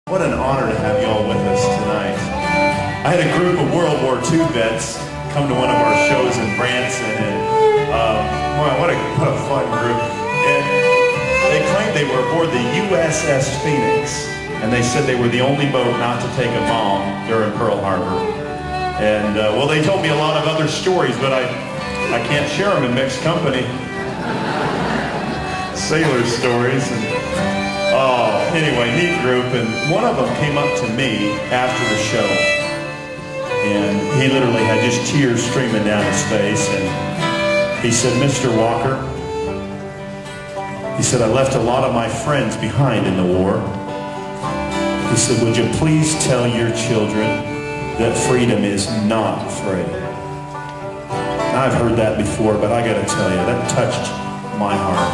What an honor to have y'all with us tonight. I had a group of World War II vets come to one of our shows in Branson, and what a fun group. And they claimed they were aboard the USS Phoenix, and they said they were the only boat not to take a bomb during Pearl Harbor. And well, they told me a lot of other stories, but I can't share them in mixed company. Sailor stories. Anyway, neat group, and one of them came up to me after the show, and he literally had just tears streaming down his face, and he said, "Mr. Walker," he said, "I left a lot of my friends behind in the war." He said, "Would you please tell your children that freedom is not free?" I've heard that before, but I gotta tell you, that touched my heart.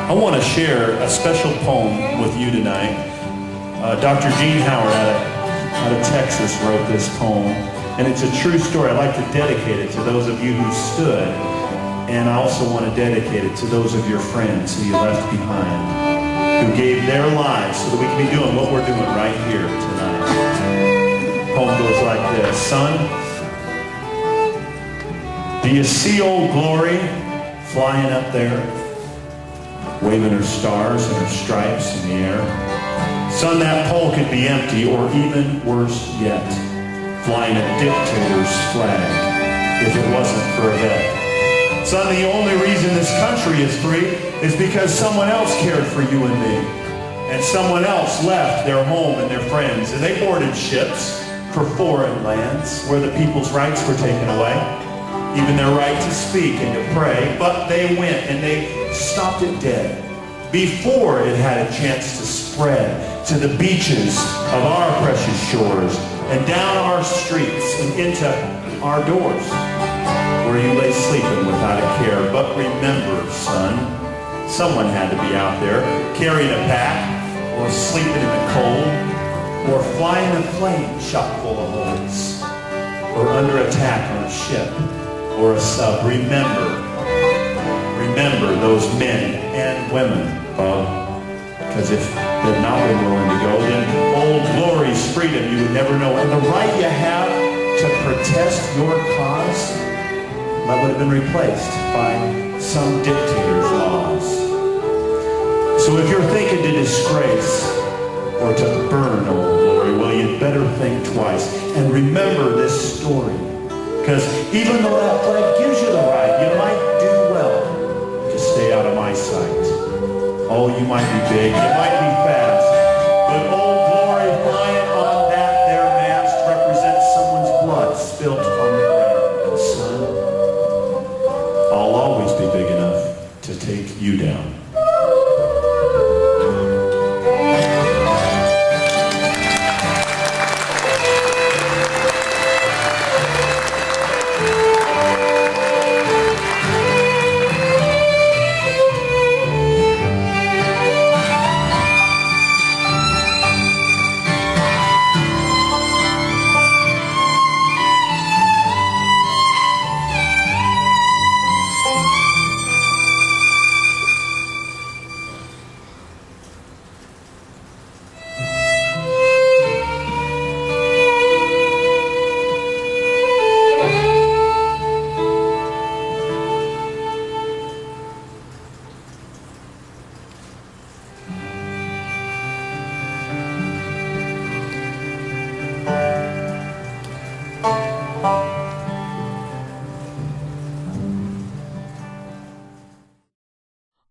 I want to share a special poem with you tonight. Dr. Gene Howard out of Texas wrote this poem, and it's a true story. I'd like to dedicate it to those of you who stood, and I also want to dedicate it to those of your friends who you left behind, who gave their lives so that we can be doing what we're doing right here tonight. The poem goes like this. Son, do you see Old Glory flying up there, waving her stars and her stripes in the air? Son, that pole could be empty, or even worse yet, flying a dictator's flag if it wasn't for a vet. Son, the only reason this country is free is because someone else cared for you and me, and someone else left their home and their friends, and they boarded ships for foreign lands where the people's rights were taken away, even their right to speak and to pray, but they went and they stopped it dead before it had a chance to spread to the beaches of our precious shores and down our streets and into our doors, where you lay sleeping without a care. But remember, son, someone had to be out there carrying a pack, or sleeping in the cold, or flying a plane chock full of holes, or under attack on a ship or a sub. Remember those men and women, because if they'd not been willing to go, then Old Glory's freedom you would never know. And the right you have to protest your cause, that would have been replaced by some dictator's laws. So if you're thinking to disgrace or to burn Old Glory, well, you'd better think twice. And remember this story, because even though that flag gives you the right, you might do well to stay out of my sight. Oh, you might be big, you might be fast, but Old Glory flying on that there mast represents someone's blood spilt on the ground. And son, I'll always be big enough to take you down.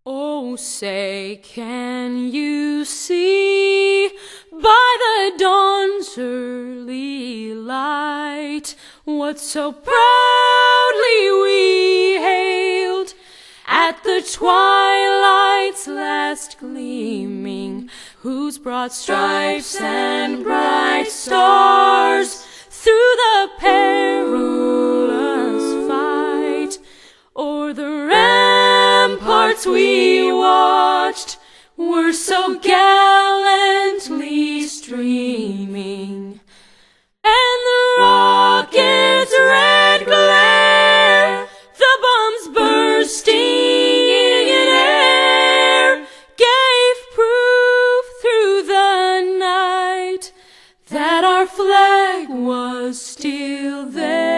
Oh, say, can you see by the dawn's early light what so proudly we hailed at the twilight's last gleaming, whose broad stripes and bright stars through the perilous fight o'er the ramparts we watched were so gallantly streaming, and the rocket's red glare, the bombs bursting in air, gave proof through the night flag was still there.